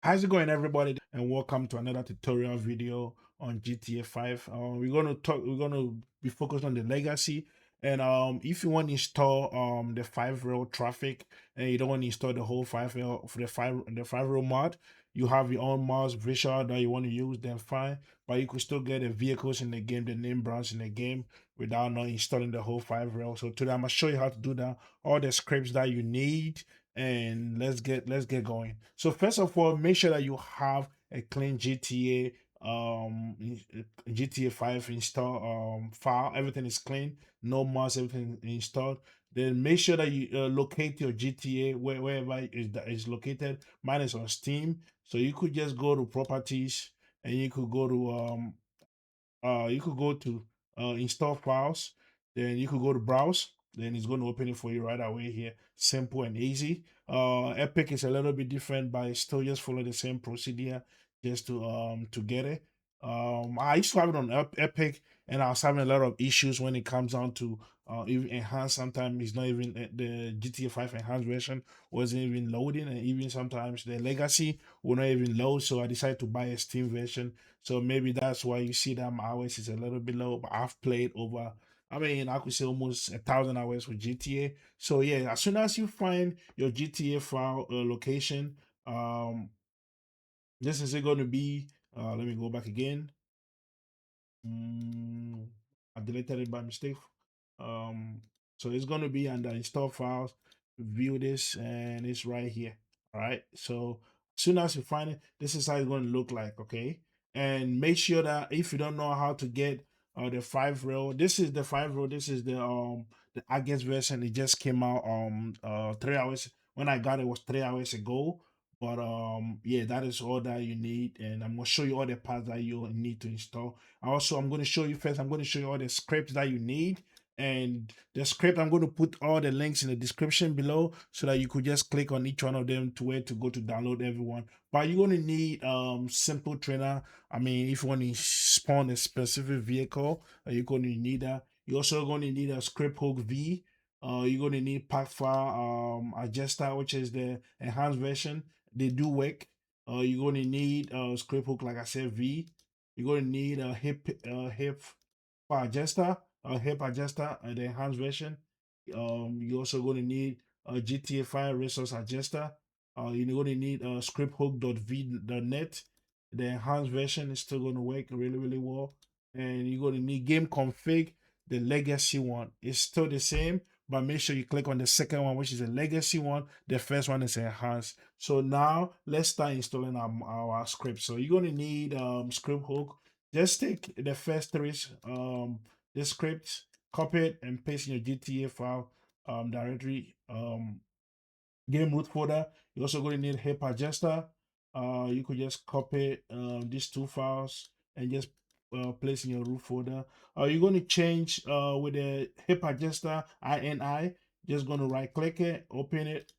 How's it going, everybody? And welcome to another tutorial video on GTA 5. We're gonna be focused on the legacy. And if you want to install the 5 row traffic and you don't want to install the whole 5 row for the 5 row mod, you have your own mods visual that you want to use, then fine. But you could still get the vehicles in the game, the name brands in the game without not installing the whole 5 row. So today I'm gonna show you how to do that, all the scripts that you need, and let's get going. So first of all, make sure that you have a clean GTA 5 install file. Everything is clean, no mods, everything installed. Then make sure that you locate your GTA wherever is located. Mine is on Steam, so you could just go to properties and you could go to install files, then you could go to browse, then it's going to open it for you right away here. Simple and easy. Epic is a little bit different, but it's still just follow the same procedure just to get it. I used to have it on Epic, and I was having a lot of issues when it comes down to even enhanced. Sometimes it's not even the GTA 5 enhanced version wasn't even loading, and even sometimes the legacy will not even load. So I decided to buy a Steam version, so maybe that's why you see that my hours is a little bit low. But I've played over, I mean, I could say almost 1,000 hours with GTA. So yeah, as soon as you find your GTA file location, this is it going to be. Let me go back again. Mm, I deleted it by mistake. Um, so it's going to be under install files. View this, and it's right here. All right. So as soon as you find it, this is how it's going to look like. Okay. And make sure that if you don't know how to get the 5 row, this is the 5 row. This is the August version. It just came out 3 hours. When I got it was 3 hours ago. But yeah, that is all that you need, and I'm gonna show you all the parts that you need to install. Also, I'm going to show you first, I'm going to show you all the scripts that you need. And the script, I'm going to put all the links in the description below so that you could just click on each one of them to where to go to download everyone. But you're going to need simple trainer. I mean, if you want to spawn a specific vehicle, you're going to need that. You're also going to need a script hook V. You're going to need pack file adjuster, which is the enhanced version. They do work. You're going to need script hook, like I said, V. You're going to need a hip adjuster, the enhanced version. You're also going to need a GTA 5 resource adjuster. You're going to need scripthook.v.net. The enhanced version is still going to work really, really well. And you're going to need game config. The legacy one is still the same, but make sure you click on the second one, which is a legacy one. The first one is enhanced. So now let's start installing our script. So you're going to need script hook. Just take the first three the script, copy it, and paste in your GTA file directory. Game root folder. You're also going to need hip adjuster. You could just copy these two files and just place in your root folder. You're going to change with the hip adjuster INI. Just going to right click it, open it,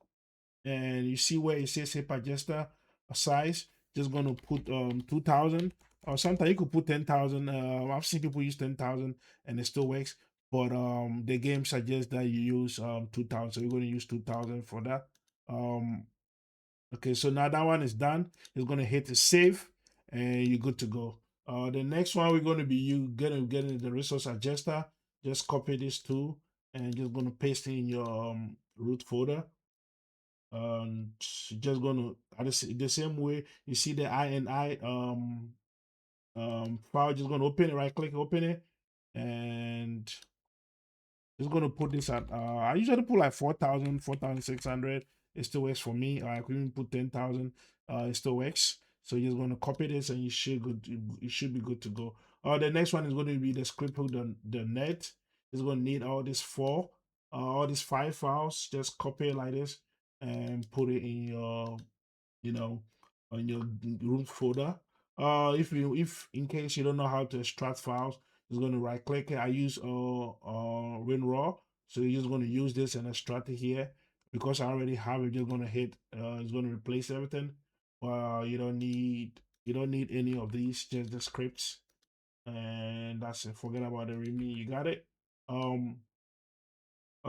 and you see where it says hip adjuster size. Just going to put 2,000, or sometimes you could put 10,000. I've seen people use 10,000 and it still works, but the game suggests that you use 2,000, so you're going to use 2,000 for that. um okay, so now that one is done. You're going to hit the save and you're good to go. The next one we're going to be getting the resource adjuster. Just copy this too and just going to paste it in your root folder. Just gonna the same way you see the INI file. Just gonna open it, right click, open it, and just gonna put this at I usually put like 4,000, 4,600. It still works for me. I could even put 10,000. It still works. So you're just gonna copy this and you should be good to go. The next one is going to be the script hook, the net. It's gonna need all these 5 files. Just copy it like this and put it in your, you know, on your root folder. If in case you don't know how to extract files, it's going to right click it. I use WinRAR, so you're just going to use this and extract it here. Because I already have it, just going to hit it's going to replace everything. You don't need any of these, just the scripts, and that's it. Forget about the README. You got it.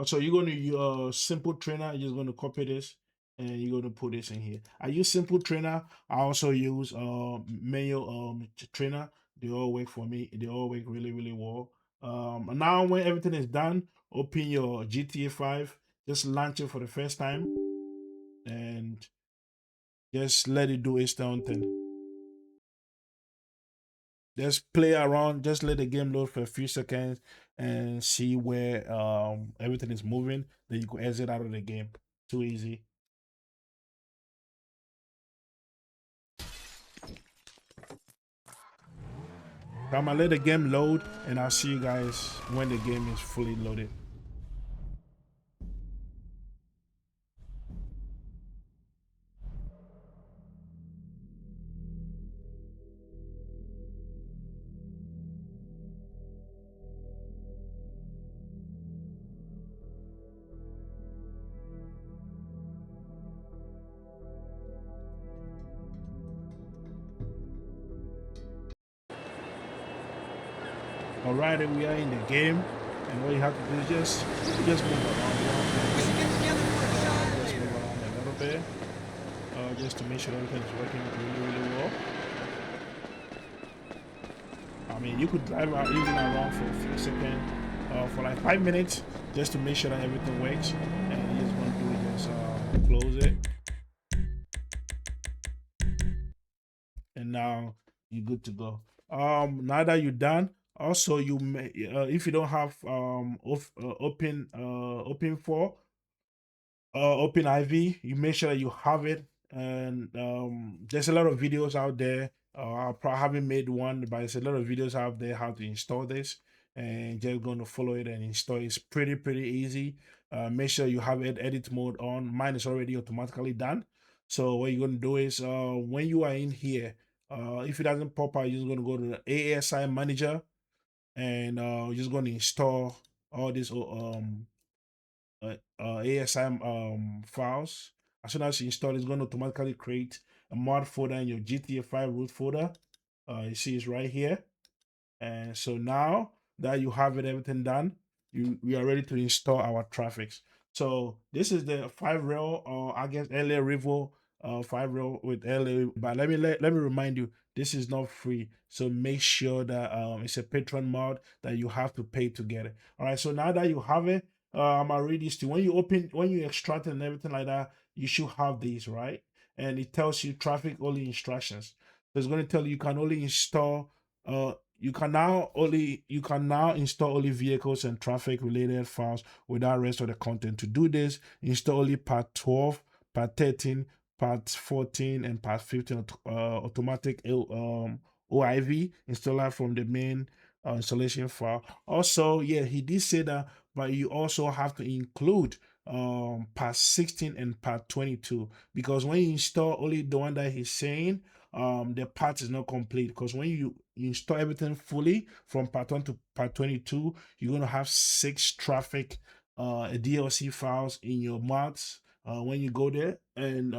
So you're going to use simple trainer. You're just going to copy this and you're going to put this in here. I use Simple Trainer. I also use manual trainer. They all work for me. They all work really, really well. And now when everything is done, open your GTA 5. Just launch it for the first time and just let it do its own thing. Just play around, just let the game load for a few seconds and see where everything is moving. Then you can exit out of the game. Too easy. I'm gonna let the game load and I'll see you guys when the game is fully loaded. Alright, we are in the game, and what you have to do is just move around. Just move around a little bit, just to make sure everything is working really, really well. I mean, you could drive out even around for a few seconds, for like 5 minutes, just to make sure that everything works. And you just want to do is just close it, and now you're good to go. Now that you're done, also you may, if you don't have open for OpenIV, you make sure that you have it. And there's a lot of videos out there. I probably haven't made one, but there's a lot of videos out there how to install this, and just going to follow it and install. It's pretty easy. Make sure you have edit mode on. Mine is already automatically done. So what you're going to do is when you are in here, if it doesn't pop out, you're just going to go to the ASI manager, and you're just going to install all this ASM files. As soon as you install, it's going to automatically create a mod folder in your GTA 5 root folder. You see it's right here. And so now that you have it, everything done, we are ready to install our traffics. So this is the 5 rail, or I guess LA Revo 5 rail with LA. But let me remind you, this is not free. So make sure that it's a Patreon mod that you have to pay to get it. All right. So now that you have it, I read this to when you extract it and everything like that, you should have these, right? And it tells you traffic only instructions. So it's going to tell you can only install you can now install only vehicles and traffic related files without rest of the content. To do this, install only part 12, part 13, part 14, and part 15 automatic OIV installer from the main installation file. Also, yeah, he did say that, but you also have to include part 16 and part 22, because when you install only the one that he's saying, the part is not complete, because when you install everything fully from part 1 to part 22, you're going to have 6 traffic DLC files in your mods when you go there. And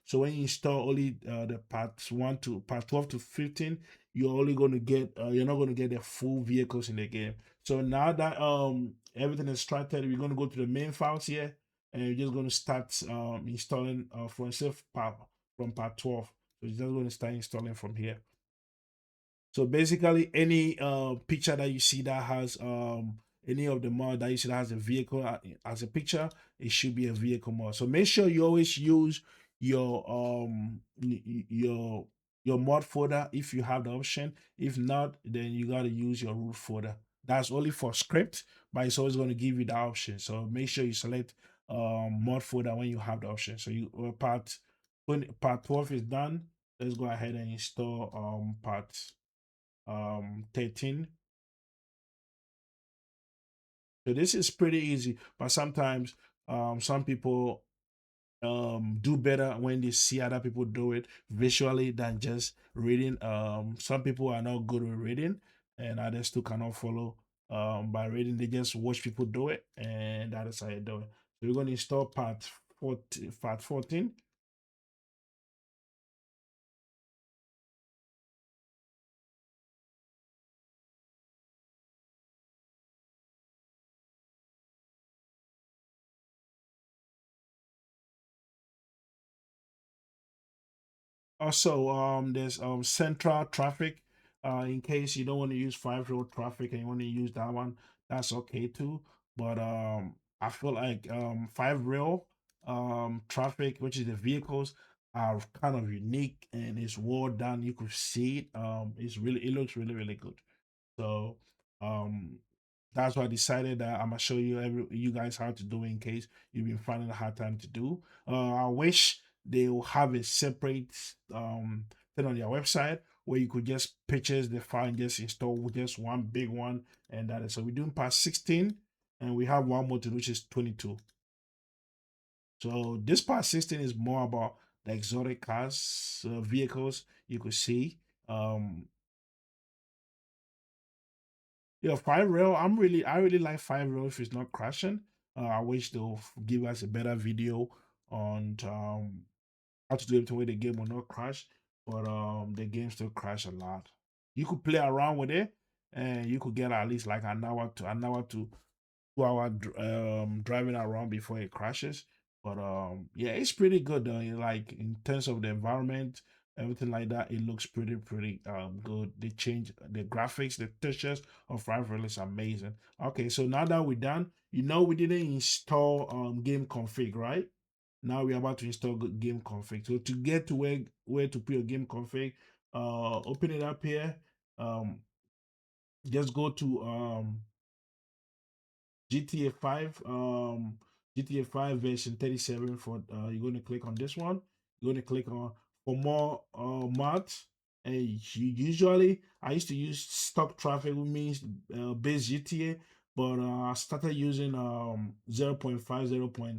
so when you install only the parts 1 to part 12 to 15, you're only going to get you're not going to get the full vehicles in the game. So now that everything is started, we're going to go to the main files here, and you're just going to start installing for yourself from part 12. So you're just going to start installing from here. So basically, any picture that you see that has any of the mod that you see that has a vehicle as a picture, it should be a vehicle mod. So make sure you always use your your mod folder if you have the option. If not, then you got to use your root folder. That's only for script, but it's always going to give you the option. So make sure you select mod folder when you have the option. So you when part 12 is done, let's go ahead and install part 13. So this is pretty easy, but sometimes some people do better when they see other people do it visually than just reading. Some people are not good with reading, and others too cannot follow by reading. They just watch people do it, and that is how you do it. So we're going to install part 14. Also, there's central traffic. In case you don't want to use 5 rail traffic and you want to use that one, that's okay too. But I feel like 5 rail traffic, which is the vehicles, are kind of unique and it's well done. You could see it. It looks really really good. So um that's why I decided that I'm gonna show you guys how to do it in case you've been finding a hard time to do. I wish they will have a separate thing on their website where you could just purchase the file and just install with just one big one, and that is so we're doing part 16 and we have one more to do, which is 22. So this part 16 is more about the exotic cars, vehicles you could see. Yeah, 5 rail. I really like 5 rail if it's not crashing. I wish they'll give us a better video on how to do it to where the game will not crash, but the game still crash a lot. You could play around with it, and you could get at least like an hour to 2 hour driving around before it crashes. But yeah, it's pretty good though. Like in terms of the environment, everything like that, it looks pretty good. They change the graphics, the textures of 5 rail is amazing. Okay, so now that we're done, we didn't install game config, right? Now we're about to install game config. So to get to where to put your game config, open it up here. Um, just go to GTA 5, GTA 5 version 37 for you're going to click on this one. You're going to click on for more mods. And usually I used to use stock traffic, which means base GTA, but I started using 0.5,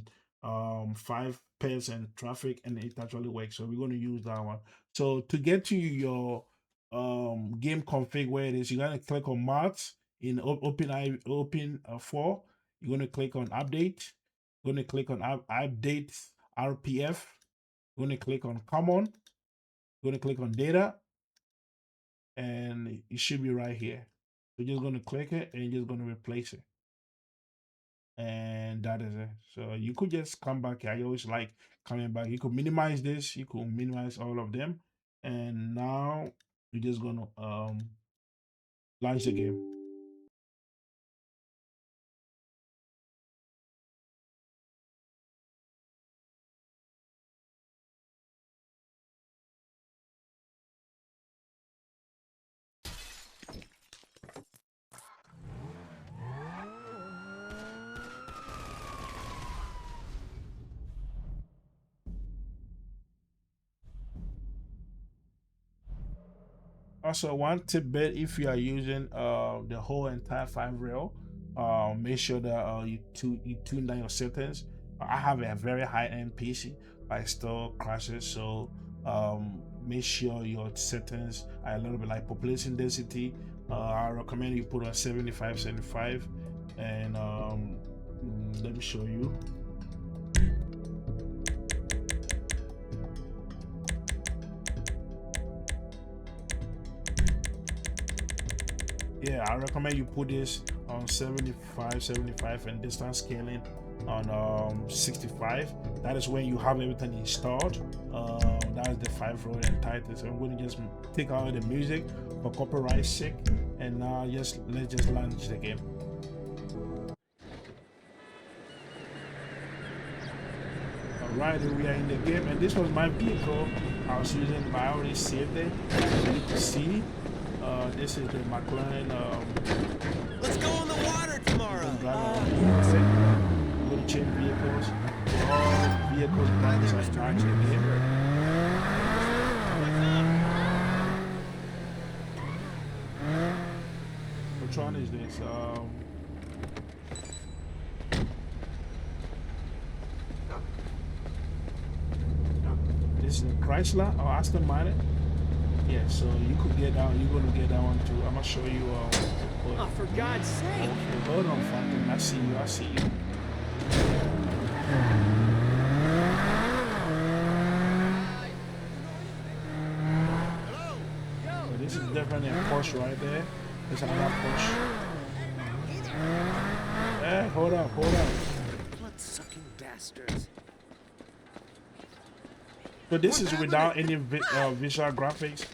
0.5% traffic, and it actually works. So we're going to use that one. So to get to your game config where it is, you're going to click on mods in open 4. You're going to click on update. You're going to click on update RPF. You're going to click on common. You're going to click on data, and it should be right here. You're just going to click it and you're just going to replace it, and that is it. So you could just come back. I always like coming back. You could minimize this. You could minimize all of them, and now you're just going to launch the game. Also, one tidbit: if you are using the whole entire 5 rail, make sure that you tune down your settings. I have a very high end PC, but it still crashes. So make sure your settings are a little bit like population density. I recommend you put on 75, and let me show you. Yeah, I recommend you put this on 75, and distance scaling on 65. That is when you have everything installed. That is the 5 rail and title. So I'm going to just take out the music for copyright sake, and now let's just launch the game. Alright, we are in the game, and this was my vehicle I was using, but I already saved it. So you can see this is the McLaren. Let's go on the water tomorrow. I'm going to change vehicles. All vehicles brands are matching here. Which one is this? This is a Chrysler or Aston Martin. Yeah, so you could get that. You're gonna get that one too. I'm gonna show you. Oh, for God's sake! Okay, hold on, Phantom. I see you. I see you. So this is definitely a Porsche right there. There's another Porsche. Hey, hold up. Blood-sucking bastards. So this is without any visual graphics.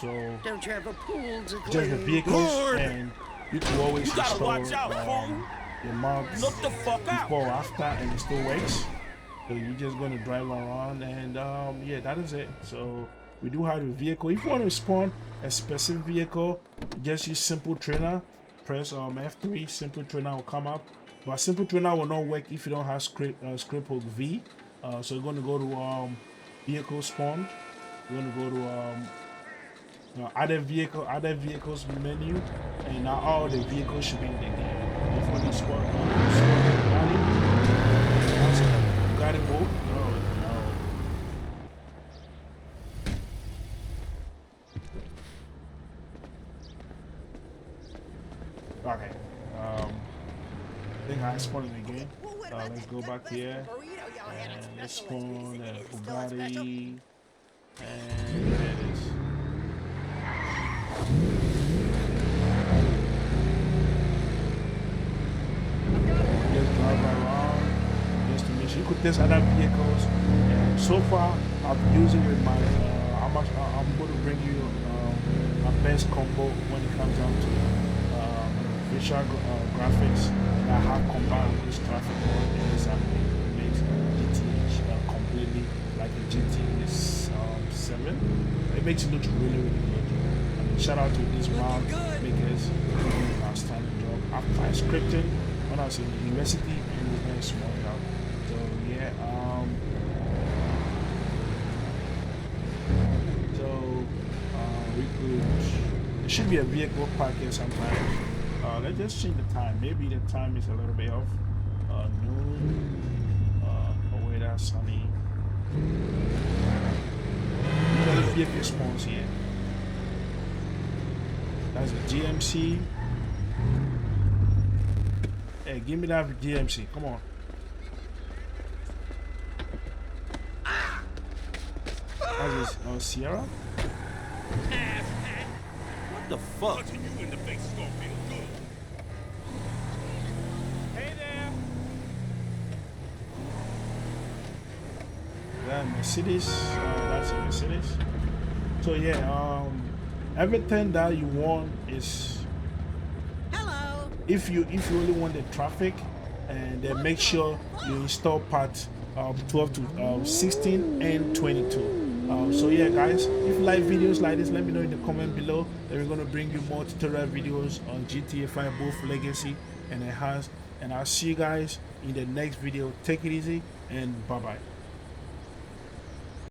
So Don't you have a pool to just the clean? vehicles, Lord. and you can always You gotta install watch out, fool. your mods Look the fuck out. before or after, and it still works. So you're just gonna drive around, and yeah, that is it. So we do have a vehicle. If you want to spawn a specific vehicle, just use simple trainer. Press F3. Simple trainer will come up, but simple trainer will not work if you don't have script hook V. So you're going to go to vehicle spawn. You're going to go to other vehicles menu, and now all the vehicles should be in the game. Before the spawn, got it move. Okay. I think I spawned it again. Let's go back here. And let's spawn Bugatti. And there it is. Just drive around just to make sure you could test other vehicles. And so far, I'm using with my I'm going to bring you my best combo when it comes down to visual graphics that have combined with this traffic mode and this makes GT completely like a GT 7. It makes it look really good. I mean, shout out to this mod makers doing an outstanding job. After scripting when I was in university and was very small out. So yeah, we could. There should be a vehicle park here sometimes. Let's just change the time. Maybe the time is a little bit off. Noon. Oh wait, that's sunny. Vehicle spawns here. That's a GMC. Hey, give me that GMC. Come on. That's a Sierra. What the fuck? Punching you in the face is gonna feel good. Hey there. That Mercedes. That's a Mercedes. So yeah, everything that you want is. Hello. If you really want the traffic, and then make sure you install part 12 to 16 and 22. So yeah guys, if you like videos like this, let me know in the comment below. Then we're going to bring you more tutorial videos on GTA 5, both legacy and enhanced, and I'll see you guys in the next video. Take it easy and bye bye.